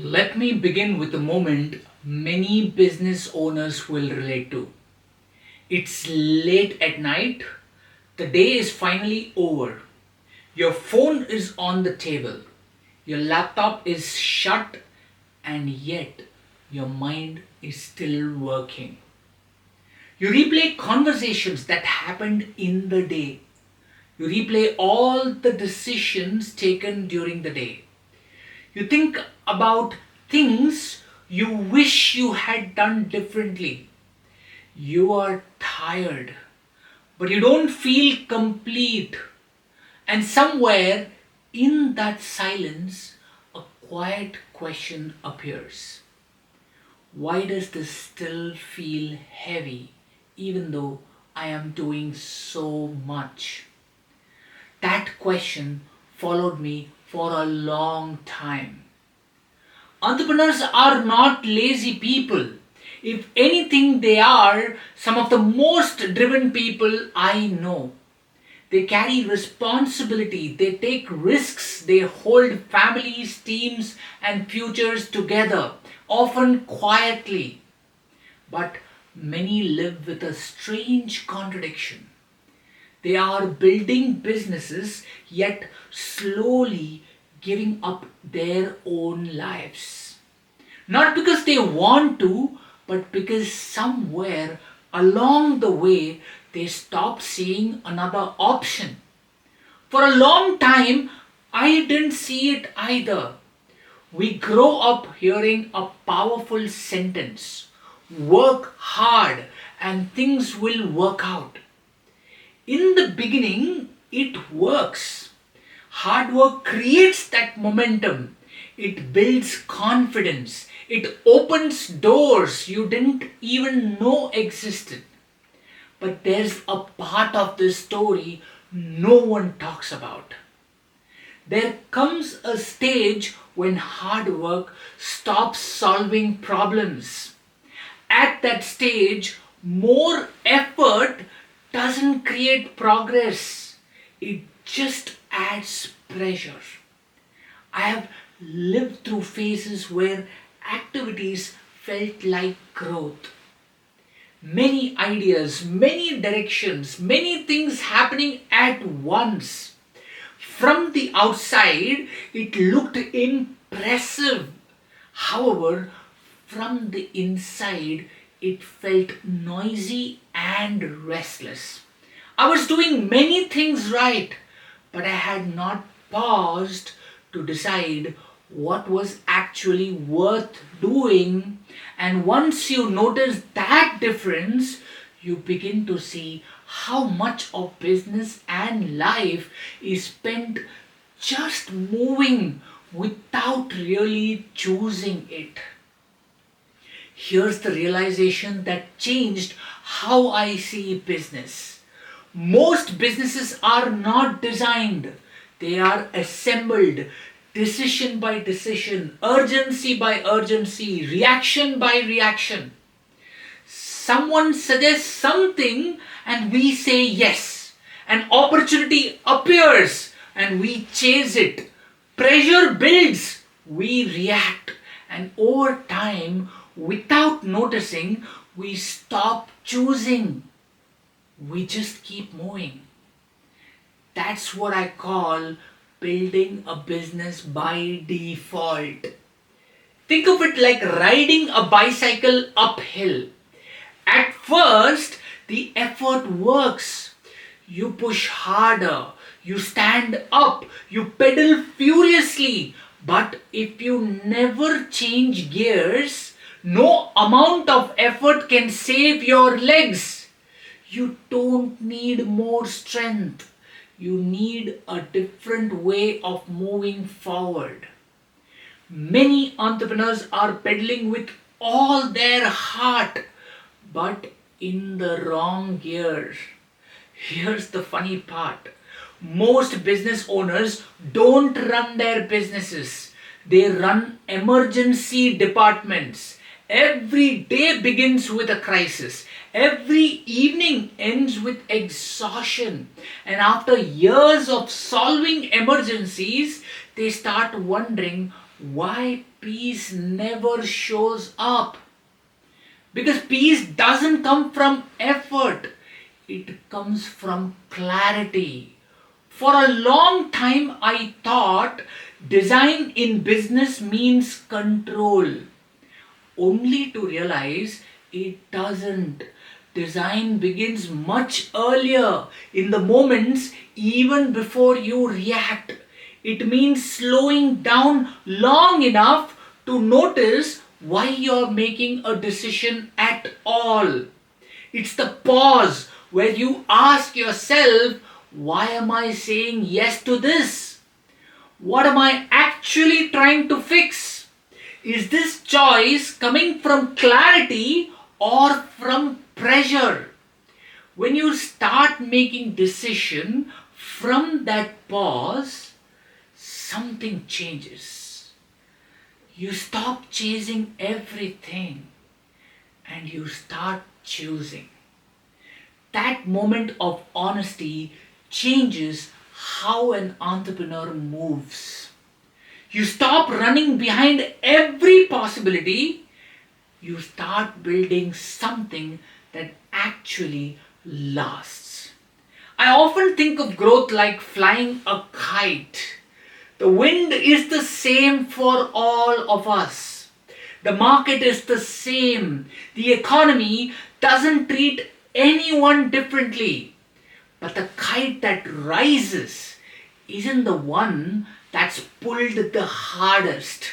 Let me begin with a moment many business owners will relate to. It's late at night, the day is finally over. Your phone is on the table, your laptop is shut, and yet your mind is still working. You replay conversations that happened in the day. You replay all the decisions taken during the day. You think about things you wish you had done differently. You are tired, but you don't feel complete. And somewhere in that silence, a quiet question appears. Why does this still feel heavy even though I am doing so much? That question followed me for a long time. Entrepreneurs are not lazy people. If anything, they are some of the most driven people I know. They carry responsibility, they take risks, they hold families, teams, and futures together, often quietly. But many live with a strange contradiction. They are building businesses yet slowly giving up their own lives. Not because they want to, but because somewhere along the way they stop seeing another option. For a long time, I didn't see it either. We grow up hearing a powerful sentence: work hard and things will work out. In the beginning, it works. Hard work creates that momentum. It builds confidence. It opens doors you didn't even know existed. But there's a part of this story no one talks about. There comes a stage when hard work stops solving problems. At that stage, more effort doesn't create progress. It just adds pressure. I have lived through phases where activities felt like growth. Many ideas, many directions, many things happening at once. From the outside, it looked impressive. However, from the inside, it felt noisy and restless. I was doing many things right, but I had not paused to decide what was actually worth doing. And once you notice that difference, you begin to see how much of business and life is spent just moving without really choosing it. Here's the realization that changed how I see business. Most businesses are not designed, they are assembled decision by decision, urgency by urgency, reaction by reaction. Someone suggests something and we say yes. An opportunity appears and we chase it. Pressure builds, we react. And over time, without noticing, we stop choosing. We just keep moving. That's what I call building a business by default. Think of it like riding a bicycle uphill. At first, the effort works. You push harder, you stand up, you pedal furiously. But if you never change gears, no amount of effort can save your legs. You don't need more strength. You need a different way of moving forward. Many entrepreneurs are pedaling with all their heart, but in the wrong gear. Here's the funny part. Most business owners don't run their businesses. They run emergency departments. Every day begins with a crisis. Every evening ends with exhaustion. And after years of solving emergencies, they start wondering why peace never shows up. Because peace doesn't come from effort, it comes from clarity. For a long time, I thought design in business means control, only to realize it doesn't. Design begins much earlier, in the moments even before you react. It means slowing down long enough to notice why you're making a decision at all. It's the pause where you ask yourself, why am I saying yes to this? What am I actually trying to fix? Is this choice coming from clarity or from pressure? When you start making decision from that pause, something changes. You stop chasing everything and you start choosing. That moment of honesty changes how an entrepreneur moves. You stop running behind every possibility. You start building something that actually lasts. I often think of growth like flying a kite. The wind is the same for all of us. The market is the same. The economy doesn't treat anyone differently. But the kite that rises isn't the one that's pulled the hardest.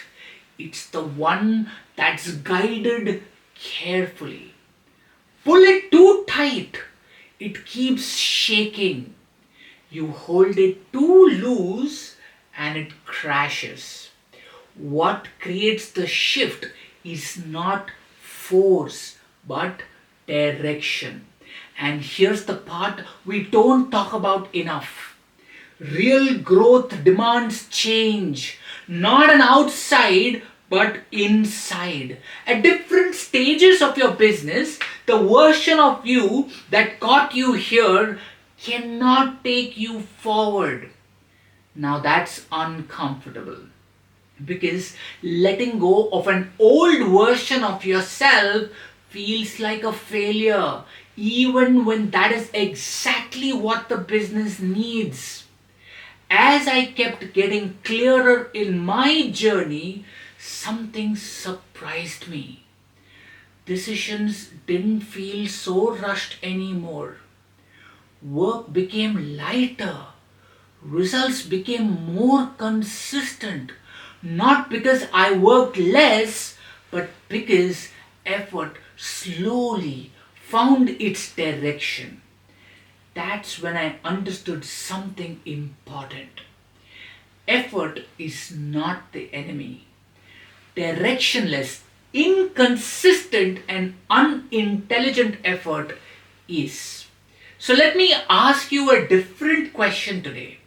It's the one that's guided carefully. Pull it too tight, it keeps shaking. You hold it too loose and it crashes. What creates the shift is not force but direction. And here's the part we don't talk about enough. Real growth demands change, not an outside but inside. At different stages of your business, the version of you that got you here cannot take you forward. Now that's uncomfortable because letting go of an old version of yourself feels like a failure, even when that is exactly what the business needs. As I kept getting clearer in my journey, something surprised me. Decisions didn't feel so rushed anymore. Work became lighter. Results became more consistent. Not because I worked less, but because effort slowly found its direction. That's when I understood something important. Effort is not the enemy. Directionless, inconsistent, and unintelligent effort is. So let me ask you a different question today.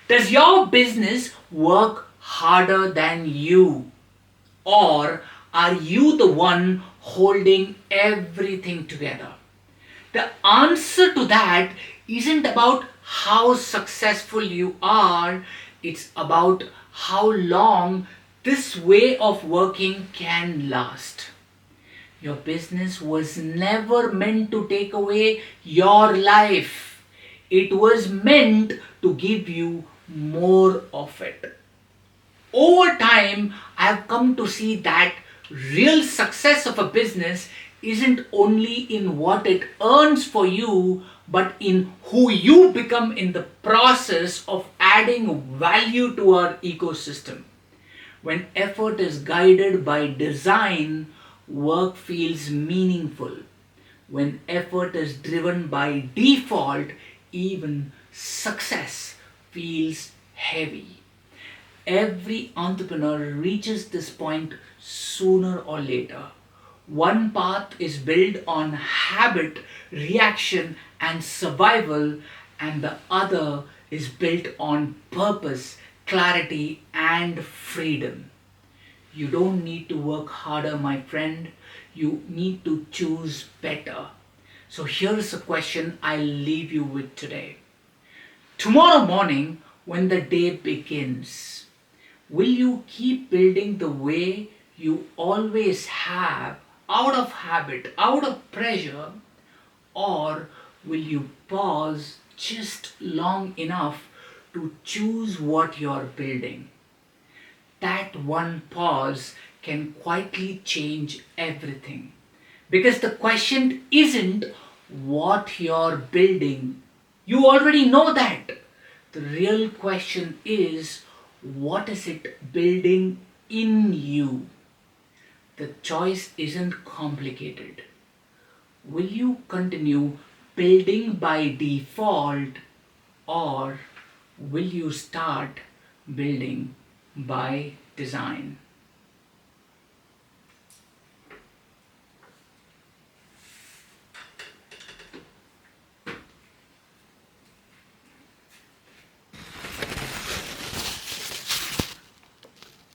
Does your business work harder than you? Or are you the one holding everything together? The answer to that isn't about how successful you are, it's about how long this way of working can last. Your business was never meant to take away your life. It was meant to give you more of it. Over time, I have come to see that real success of a business isn't only in what it earns for you, but in who you become in the process of adding value to our ecosystem. When effort is guided by design, work feels meaningful. When effort is driven by default, even success feels heavy. Every entrepreneur reaches this point sooner or later. One path is built on habit, reaction, and survival, and the other is built on purpose, clarity, and freedom. You don't need to work harder, my friend. You need to choose better. So here's a question I'll leave you with today. Tomorrow morning, when the day begins, Will you keep building the way you always have, out of habit, out of pressure, or will you pause just long enough to choose what you're building? That one pause can quietly change everything. Because the question isn't what you're building, you already know that. The real question is what is it building in you? The choice isn't complicated. Will you continue building by default, or will you start building by design?